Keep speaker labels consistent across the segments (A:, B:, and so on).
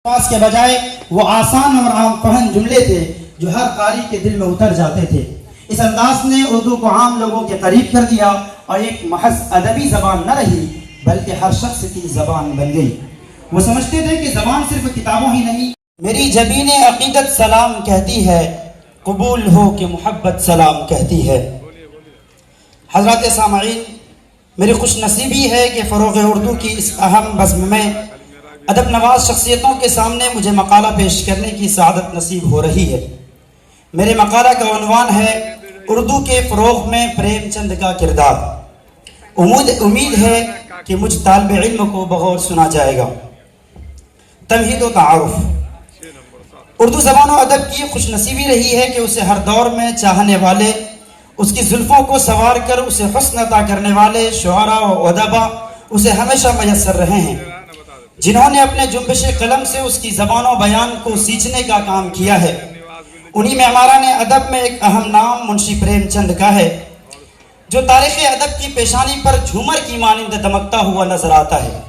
A: الفاظ کے بجائے وہ آسان اور عام فہم جملے تھے جو ہر قاری کے دل میں اتر جاتے تھے۔ اس انداز نے اردو کو عام لوگوں کے قریب کر دیا اور ایک محض ادبی زبان نہ رہی بلکہ ہر شخص کی زبان بن گئی۔ وہ سمجھتے تھے کہ زبان صرف کتابوں ہی نہیں، میری جبین عقیدت سلام کہتی ہے، قبول ہو کہ محبت سلام کہتی ہے۔ حضرات سامعین، میری خوش نصیبی ہے کہ فروغ اردو کی اس اہم بزم میں ادب نواز شخصیتوں کے سامنے مجھے مقالہ پیش کرنے کی سعادت نصیب ہو رہی ہے۔ میرے مقالہ کا عنوان ہے اردو کے فروغ میں پریم چند کا کردار۔ امید ہے کہ مجھ طالب علم کو بغور سنا جائے گا۔ تمہید و تعارف۔ اردو زبان و ادب کی خوش نصیبی رہی ہے کہ اسے ہر دور میں چاہنے والے، اس کی زلفوں کو سنوار کر اسے حسن عطا کرنے والے شعراء و ادبا اسے ہمیشہ میسر رہے ہیں، جنہوں نے اپنے جنبش قلم سے اس کی زبان و بیان کو سینچنے کا کام کیا ہے۔ انہی معماران ادب میں ایک اہم نام منشی پریم چند کا ہے، جو تاریخ ادب کی پیشانی پر جھومر کی مانند دمکتا ہوا نظر آتا ہے۔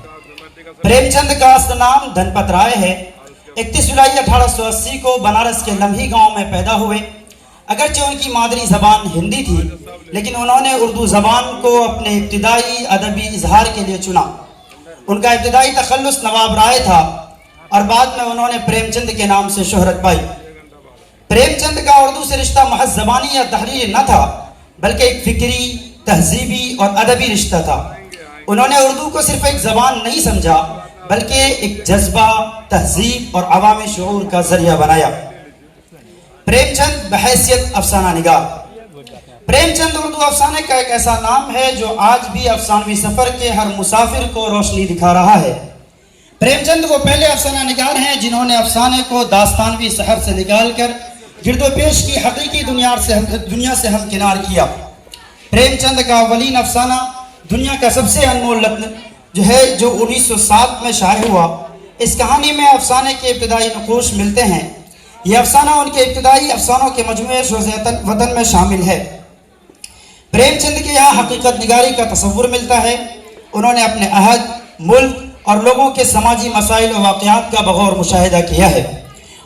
A: پریم چند کا اصل نام دھنپت رائے ہے۔ 31 جولائی 1880 کو بنارس کے لمحی گاؤں میں پیدا ہوئے۔ اگرچہ ان کی مادری زبان ہندی تھی، لیکن انہوں نے اردو زبان کو اپنے ابتدائی ادبی اظہار کے لیے چنا۔ ان کا ابتدائی تخلص نواب رائے تھا اور بعد میں انہوں نے پریم چند کے نام سے شہرت پائی۔ پریم چند کا اردو سے رشتہ محض زبانی یا تحریری نہ تھا، بلکہ ایک فکری، تہذیبی اور ادبی رشتہ تھا۔ انہوں نے اردو کو صرف ایک زبان نہیں سمجھا بلکہ ایک جذبہ، تہذیب اور عوامی شعور کا ذریعہ بنایا۔ پریم چند بحیثیت افسانہ نگار۔ پریم چند اردو افسانے کا ایک ایسا نام ہے جو آج بھی افسانوی سفر کے ہر مسافر کو روشنی دکھا رہا ہے۔ پریم چند وہ پہلے افسانہ نگار ہیں جنہوں نے افسانے کو داستانوی سحر سے نکال کر گرد و پیش کی حقیقی دنیا سے ہمکنار کیا۔ پریم چند کا اولین افسانہ دنیا کا سب سے انمول رتن جو 1907 میں شائع ہوا۔ اس کہانی میں افسانے کے ابتدائی نقوش ملتے ہیں۔ یہ افسانہ ان کے ابتدائی افسانوں کے مجموعے شوز وطن میں شامل ہے۔ پریم چند کے یہاں حقیقت نگاری کا تصور ملتا ہے۔ انہوں نے اپنے عہد، ملک اور لوگوں کے سماجی مسائل و واقعات کا بغور مشاہدہ کیا ہے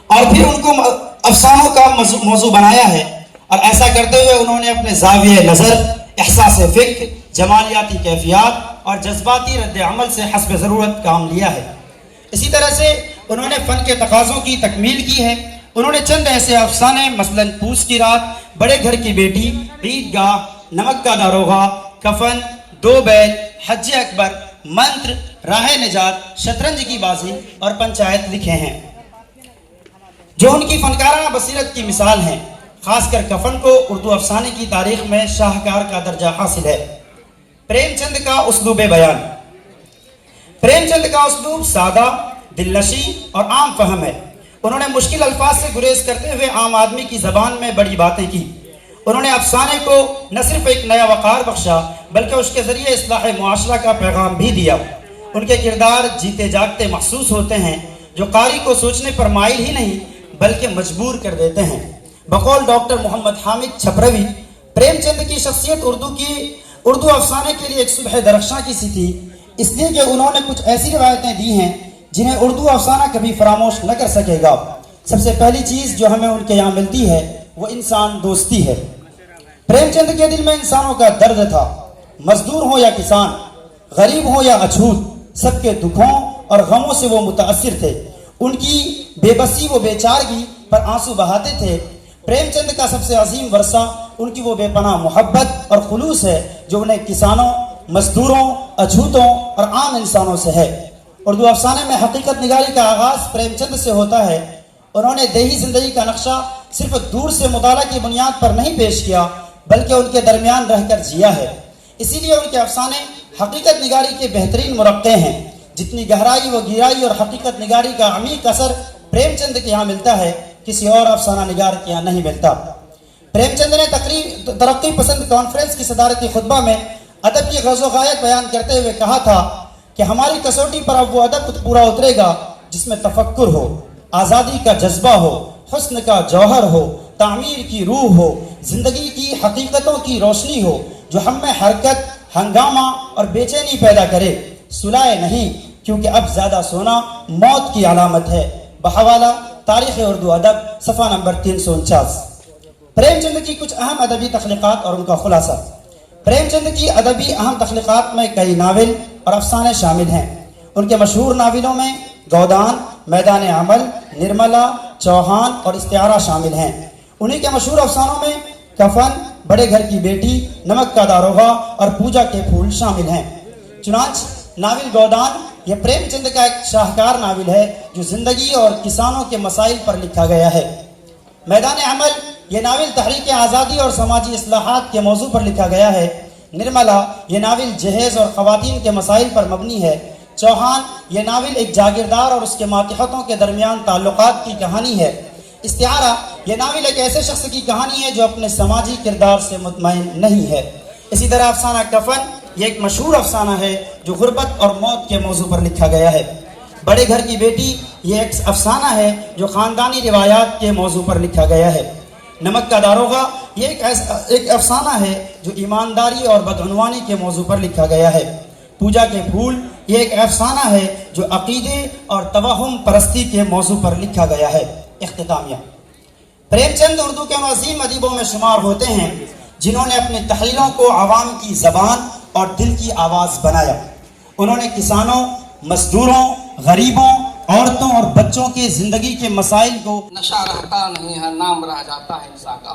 A: اور پھر ان کو افسانوں کا موضوع بنایا ہے، اور ایسا کرتے ہوئے انہوں نے اپنے زاویہ نظر، احساس فکر، جمالیاتی کیفیات اور جذباتی رد عمل سے حسب ضرورت کام لیا ہے۔ اسی طرح سے انہوں نے فن کے تقاضوں کی تکمیل کی ہے۔ انہوں نے چند ایسے افسانے مثلاً پوس کی رات، بڑے گھر کی بیٹی، عید گاہ، نمک کا داروغہ، کفن، دو بیل، حج اکبر، منتر، راہ نجات، شطرنج کی بازی اور پنچایت لکھے ہیں، جو ان کی فنکارانہ بصیرت کی مثال ہیں۔ خاص کر کفن کو اردو افسانے کی تاریخ میں شاہکار کا درجہ حاصل ہے۔ پریم چند کا اسلوب بیان۔ پریم چند کا اسلوب سادہ، دلنشیں اور عام فہم ہے۔ انہوں نے مشکل الفاظ سے گریز کرتے ہوئے عام آدمی کی زبان میں بڑی باتیں کی۔ انہوں نے افسانے کو نہ صرف ایک نیا وقار بخشا بلکہ اس کے ذریعے اصلاح معاشرہ کا پیغام بھی دیا۔ ان کے کردار جیتے جاگتے محسوس ہوتے ہیں، جو قاری کو سوچنے پر مائل ہی نہیں بلکہ مجبور کر دیتے ہیں۔ بقول ڈاکٹر محمد حامد چھپروی، پریم چند کی شخصیت اردو افسانے کے لیے ایک صبح درخشاں کی سی تھی، اس لیے کہ انہوں نے کچھ ایسی روایتیں دی ہیں جنہیں اردو افسانہ کبھی فراموش نہ کر سکے گا۔ سب سے پہلی چیز جو ہمیں ان کے یہاں ملتی ہے وہ انسان دوستی ہے۔ پریم چند کے دل میں انسانوں کا درد تھا۔ مزدور ہو یا کسان، غریب ہو یا اچھوت، سب کے دکھوں اور غموں سے وہ متاثر تھے۔ ان کی بے بسی و بے چارگی پر آنسو بہاتے تھے۔ پریم چند کا سب سے عظیم ورثہ ان کی وہ بے پناہ محبت اور خلوص ہے جو انہیں کسانوں، مزدوروں، اچھوتوں اور عام انسانوں سے ہے۔ اردو افسانے میں حقیقت نگاری کا آغاز پریم چند سے ہوتا ہے۔ انہوں نے دیہی زندگی کا نقشہ صرف دور سے مطالعہ کی بنیاد پر نہیں پیش کیا بلکہ ان کے درمیان رہ کر جیا ہے۔ اسی لیے ان کے افسانے حقیقت نگاری کے بہترین مرقع ہیں۔ جتنی گہرائی و گہرائی اور حقیقت نگاری کا عمیق اثر پریم چند کے یہاں ملتا ہے، کسی اور افسانہ نگار کے یہاں نہیں ملتا۔ پریم چند نے ترقی پسند کانفرنس کی صدارتی خطبہ میں ادب کی غرض و غایت بیان کرتے ہوئے کہا تھا کہ ہماری کسوٹی پر اب وہ ادب پورا اترے گا جس میں تفکر ہو، آزادی کا جذبہ ہو، حسن کا جوہر ہو، تعمیر کی روح ہو، زندگی کی حقیقتوں کی روشنی ہو، جو ہم میں حرکت، ہنگامہ اور بے چینی پیدا کرے، سلائے نہیں، کیونکہ اب زیادہ سونا موت کی علامت ہے۔ بحوالہ تاریخ اردو ادب صفحہ نمبر 349۔ پریم چند کی کچھ اہم ادبی تخلیقات اور ان کا خلاصہ۔ پریم چند کی ادبی اہم تخلیقات میں کئی ناول اور افسانے شامل ہیں۔ ان کے مشہور ناولوں میں گودان، میدان عمل، نرملا، چوہان اور استعارہ شامل ہیں۔ انہی کے مشہور افسانوں میں کفن، بڑے گھر کی بیٹی، نمک کا داروغہ اور پوجا کے پھول شامل ہیں۔ چنانچہ ناول گودان یہ پریم چند کا ایک شاہکار ناول ہے جو زندگی اور کسانوں کے مسائل پر لکھا گیا ہے۔ میدان عمل یہ ناول تحریک آزادی اور سماجی اصلاحات کے موضوع پر لکھا گیا ہے۔ نرملا یہ ناول جہیز اور خواتین کے مسائل پر مبنی ہے۔ چوہان یہ ناول ایک جاگیردار اور اس کے ماتحتوں کے درمیان تعلقات کی کہانی ہے۔ استعارہ یہ ناول ایک ایسے شخص کی کہانی ہے جو اپنے سماجی کردار سے مطمئن نہیں ہے۔ اسی طرح افسانہ کفن یہ ایک مشہور افسانہ ہے جو غربت اور موت کے موضوع پر لکھا گیا ہے۔ بڑے گھر کی بیٹی یہ ایک افسانہ ہے جو خاندانی روایات کے موضوع پر لکھا گیا ہے۔ نمک کا داروغہ یہ ایک افسانہ ہے جو ایمانداری اور بدعنوانی کے موضوع پر لکھا گیا ہے۔ پوجا کے پھول یہ ایک افسانہ ہے جو عقیدے اور توہم پرستی کے موضوع پر لکھا گیا ہے۔ اختتامیہ، پریم چند اردو کے عظیم ادیبوں میں شمار ہوتے ہیں جنہوں نے اپنی تحریروں کو عوام کی زبان اور دل کی آواز بنایا۔ انہوں نے کسانوں، مزدوروں، غریبوں، عورتوں اور بچوں کے زندگی کے مسائل کو
B: نشہ رہتا نہیں ہے، نام رہ جاتا ہے انسان کا۔